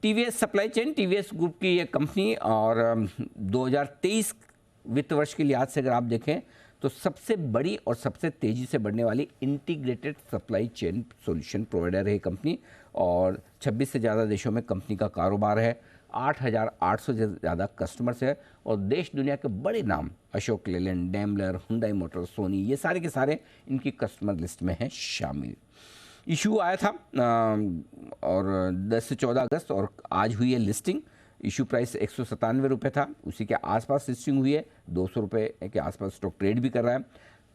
TVS supply chain, TVS group की ये company, और 2023 वित्त वर्ष के लिहाज से अगर आप देखें तो सबसे बड़ी और सबसे तेज़ी से बढ़ने वाली integrated supply chain solution provider है कंपनी, और 26 से ज़्यादा देशों में कंपनी का कारोबार है। 8,800 से ज़्यादा कस्टमर्स है, और देश दुनिया के बड़े नाम Ashok Leyland, Daimler, Hyundai Motors, Sony, ये सारे के सारे इनकी कस्टमर लिस्ट में हैं शामिल। इशू आया था और 10 से 14 अगस्त, और आज हुई है लिस्टिंग। इशू प्राइस 197 रुपये था, उसी के आसपास लिस्टिंग हुई है। 200 रुपये के आसपास स्टॉक ट्रेड भी कर रहा है।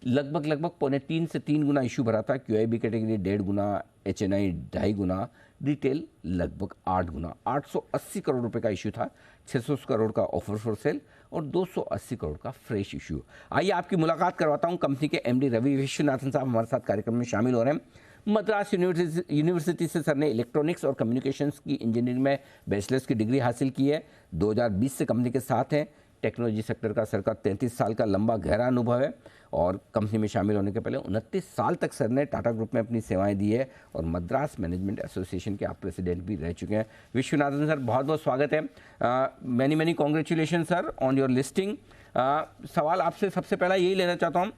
लगभग 3.25 से 3 गुना इशू भरा था। QIB कैटेगरी 1.5 गुना, HNI 2.5 गुना, रिटेल लगभग 8 गुना। 880 करोड़ रुपए का इशू था, 600 करोड़ का ऑफर फॉर सेल और 280 करोड़ का फ्रेश इशू। आइए आपकी मुलाकात करवाता हूं कंपनी के MD रवि विश्वनाथन साहब हमारे साथ कार्यक्रम में शामिल हो रहे हैं। मद्रास यूनिवर्सिटी से सर ने इलेक्ट्रॉनिक्स और कम्युनिकेशंस की इंजीनियरिंग में बैचलर्स की डिग्री हासिल की है। 2020 से कंपनी के साथ हैं। टेक्नोलॉजी सेक्टर का सर का 33 साल का लंबा गहरा अनुभव है, और कंपनी में शामिल होने के पहले 29 साल तक सर ने टाटा ग्रुप में अपनी सेवाएं दी है, और मद्रास मैनेजमेंट एसोसिएशन के आप प्रेसिडेंट भी रह चुके हैं। विश्वनाथन सर, बहुत बहुत स्वागत है। Many congratulation sir on your listing. सवाल आपसे सबसे पहला यही लेना चाहता हूँ,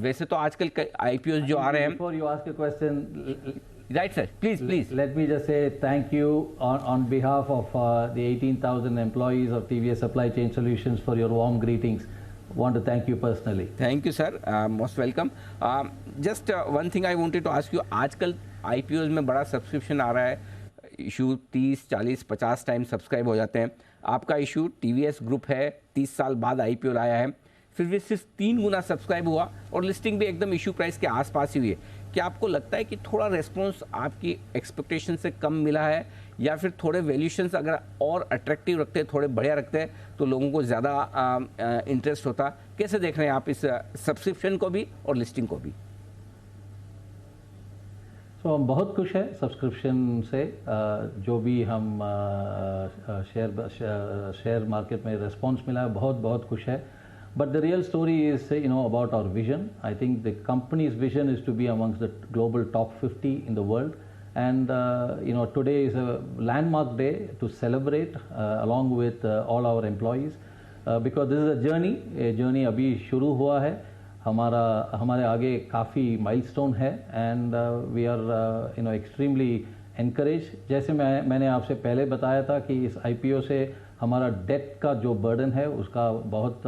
वैसे तो आजकल IPOs जो आ रहे हैं। Before you ask a question, right sir, please. Let me just say thank you on behalf of the 18,000 employees of TVS Supply Chain Solutions for your warm greetings. Want to thank you personally. Thank you sir, most welcome. Just one thing I wanted to ask you, आजकल IPOs में बड़ा subscription आ रहा है, issue 30, 40, 50 time subscribe हो जाते हैं। आपका issue TVS group है, 30 साल बाद IPO लाया है, फिर भी सिर्फ 3 गुना सब्सक्राइब हुआ, और लिस्टिंग भी एकदम इशू प्राइस के आसपास ही हुई है। क्या आपको लगता है कि थोड़ा रेस्पॉन्स आपकी एक्सपेक्टेशन से कम मिला है, या फिर थोड़े वैल्यूशंस अगर और अट्रैक्टिव रखते, थोड़े बढ़िया रखते तो लोगों को ज़्यादा इंटरेस्ट होता? कैसे देख रहे हैं आप इस सब्सक्रिप्शन को भी और लिस्टिंग को भी? तो हम बहुत खुश हैं सब्सक्रिप्शन से। जो भी हम शेयर मार्केट में रिस्पॉन्स मिला है, बहुत खुश है। But the real story is, about our vision. I think the company's vision is to be amongst the global top 50 in the world. And, today is a landmark day to celebrate along with all our employees. Because this is a journey अभी शुरू हुआ है। हमारे आगे काफ़ी milestone है, and we are, extremely encouraged. जैसे मैंने आपसे पहले बताया था कि इस IPO से हमारा डेट का जो बर्डन है उसका बहुत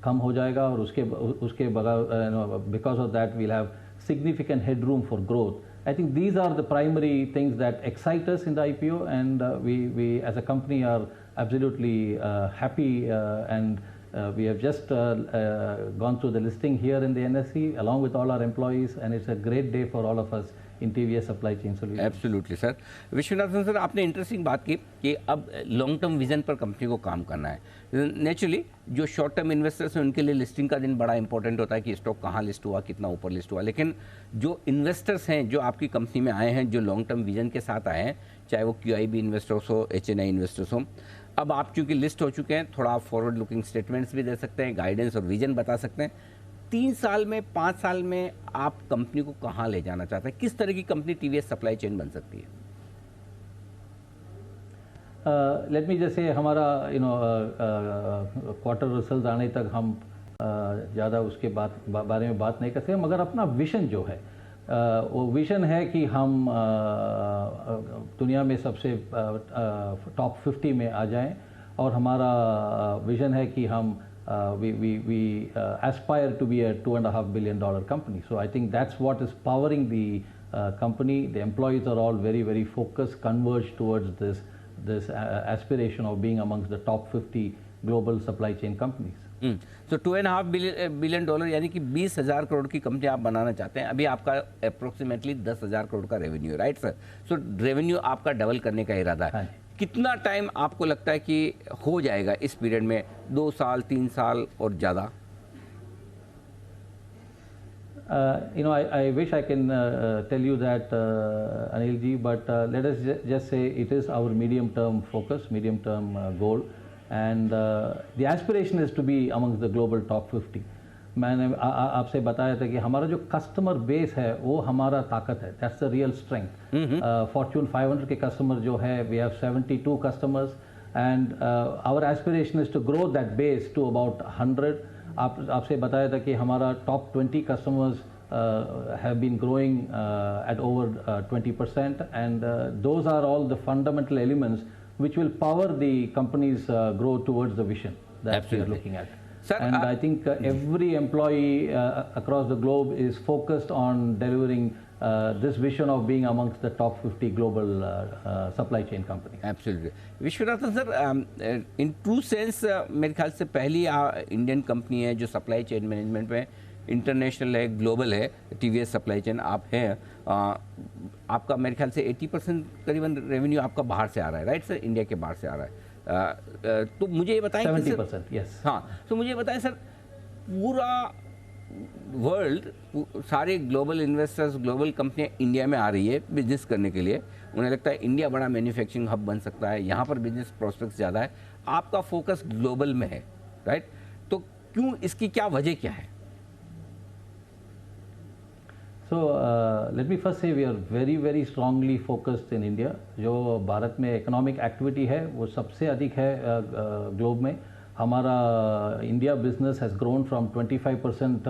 कम हो जाएगा, और उसके बगैर because of that we'll have significant headroom for growth. I think these are the primary things that excite us in the IPO, and we as a company are absolutely happy, and we have just gone through the listing here in the NSE along with all our employees, and it's a great day for all of us in TVS Supply Chain Solutions. Absolutely sir. Viswanathan sir, आपने interesting बात की कि अब long term vision पर company को काम करना है। नेचुरली जो शॉर्ट टर्म इन्वेस्टर्स हैं उनके लिए लिस्टिंग का दिन बड़ा इंपॉर्टेंट होता है कि स्टॉक कहाँ लिस्ट हुआ, कितना ऊपर लिस्ट हुआ, लेकिन जो इन्वेस्टर्स हैं जो आपकी कंपनी में आए हैं, जो लॉन्ग टर्म विजन के साथ आए हैं, चाहे वो QIB इन्वेस्टर्स हो, HNI इन्वेस्टर्स हो, अब आप चूँकि लिस्ट हो चुके हैं, थोड़ा फॉरवर्ड लुकिंग स्टेटमेंट्स भी दे सकते हैं, गाइडेंस और विजन बता सकते हैं। 3 साल में, 5 साल में आप कंपनी को कहाँ ले जाना चाहते हैं? किस तरह की कंपनी TVS सप्लाई चेन बन सकती है? लेट मी जैसे हमारा क्वार्टर रिजल्ट आने तक हम ज़्यादा उसके बारे में बात नहीं करते, मगर अपना विजन जो है वो विजन है कि हम दुनिया में सबसे टॉप 50 में आ जाएं, और हमारा विजन है कि हम we aspire to be a $2.5 billion company. So I think that's what is powering the company. The employees are all very focused, converged towards this aspiration of being amongst the top 50 global supply chain companies. So $2.5 billion यानी कि 20,000 करोड़ की company आप बनाना चाहते हैं। अभी आपका approximately 10,000 crore का revenue है, राइट सर? सो रेवेन्यू आपका डबल करने का इरादा है। कितना टाइम आपको लगता है कि हो जाएगा इस पीरियड में? 2 साल, 3 साल और ज़्यादा? I wish I can tell you that, Anil ji, but let us just say it is our medium-term focus, medium-term goal, and the aspiration is to be amongst the global top 50. मैंने आपसे बताया था कि हमारा जो customer base है वो हमारा ताकत है, that's the real strength. Fortune 500 के कस्टमर जो है, we have 72 customers and our aspiration is to grow that base to about 100। आपसे बताया था कि हमारा top 20 customers have been growing at over 20%, and those are all the fundamental elements which will power the company's growth towards the vision that we are looking at. Sir, and I think every employee across the globe is focused on delivering this vision of being amongst the top 50 global supply chain companies. Absolutely. Viswanathan sir, in true sense मेरे ख्याल से पहली Indian company है जो supply chain management में international है, global है, TVS supply chain आप हैं। आपका मेरे ख्याल से 80% करीबन रेवेन्यू आपका बाहर से आ रहा है, राइट सर, इंडिया के बाहर से आ रहा है। तो मुझे ये बताएं 70%, यस। हाँ, तो मुझे बताएं सर, पूरा वर्ल्ड, सारे ग्लोबल इन्वेस्टर्स, ग्लोबल कंपनियां इंडिया में आ रही है बिजनेस करने के लिए। उन्हें लगता है इंडिया बड़ा मैन्युफैक्चरिंग हब बन सकता है, यहाँ पर बिजनेस प्रोस्पेक्ट्स ज़्यादा है। आपका फोकस ग्लोबल में है, राइट? तो क्यों, इसकी क्या वजह क्या है? So let me first say we are very strongly focused in India. जो भारत में इकोनॉमिक एक्टिविटी है वो सबसे अधिक है ग्लोब में। हमारा India business has grown from 25%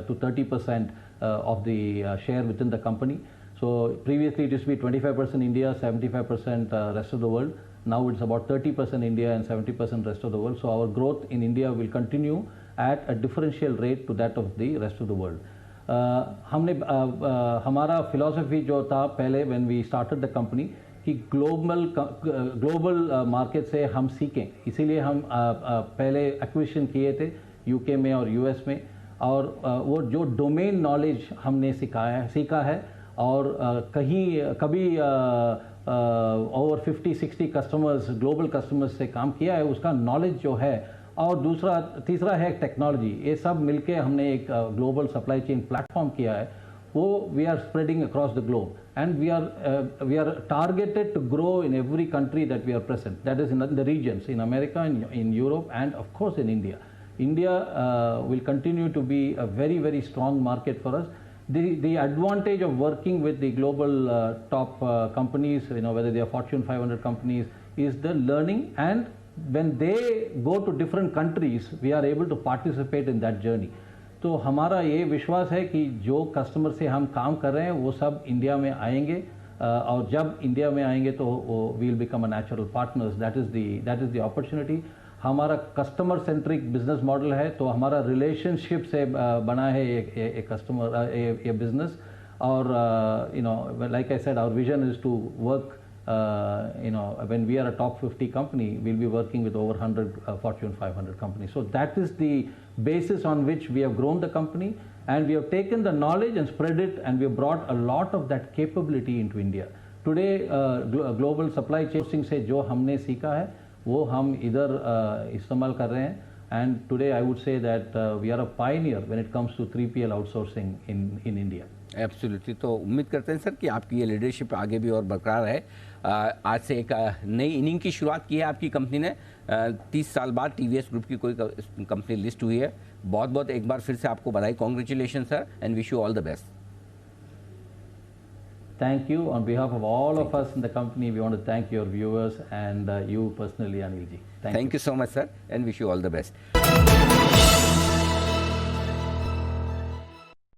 to 30% of the share within the company. So previously it used to be 25% India, 75% rest of the world. Now it's about 30% India and 70% rest of the world. So our growth in India will continue at a differential rate to that of the rest of the world. हमने हमारा philosophy जो था पहले when we started the company कि global market से हम सीखें, इसीलिए हम पहले एक्विजिशन किए थे यूके में और यूएस में, और वो जो डोमेन नॉलेज हमने सीखा है और कभी ओवर 50-60 कस्टमर्स, ग्लोबल कस्टमर्स से काम किया है, उसका नॉलेज जो है, और तीसरा है टेक्नोलॉजी। ये सब मिलके हमने एक ग्लोबल सप्लाई चेन प्लेटफॉर्म किया है, वो we are spreading across the globe and we are targeted to grow in every country that we are present, that is in the regions, in America, in Europe and of course in India. India will continue to be a very strong market for us. The advantage of working with the global top companies, whether they are Fortune 500 companies, is the learning, and when they go to different countries, we are able to participate in that journey. तो हमारा ये विश्वास है कि जो customer से हम काम कर रहे हैं वो सब इंडिया में आएंगे, और जब इंडिया में आएंगे तो we will become a natural partners. That is the opportunity. हमारा कस्टमर सेंट्रिक बिजनेस मॉडल है, तो हमारा रिलेशनशिप से बना है एक कस्टमर, ये बिजनेस. और like I said, our vision is to work, when we are a top 50 company, we'll be working with over 100 Fortune 500 companies. So that is the basis on which we have grown the company, and we have taken the knowledge and spread it, and we have brought a lot of that capability into India. Today global supply chain से जो हमने सीखा है वो हम इधर इस्तेमाल कर रहे हैं, and today I would say that we are a pioneer when it comes to 3PL outsourcing in India. Absolutely. तो उम्मीद करते हैं सर कि आपकी ये लीडरशिप आगे भी और बरकरार है. आज से एक नई इनिंग की शुरुआत की है आपकी कंपनी ने. 30 साल बाद टीवीएस ग्रुप की कोई कंपनी लिस्ट हुई है. बहुत बहुत एक बार फिर से आपको बधाई, congratulation sir, and wish you all the best. Thank you. On behalf of all of us in the company, we want to thank your viewers and you personally, Anil ji. Thank you so much, sir, and wish you all the best.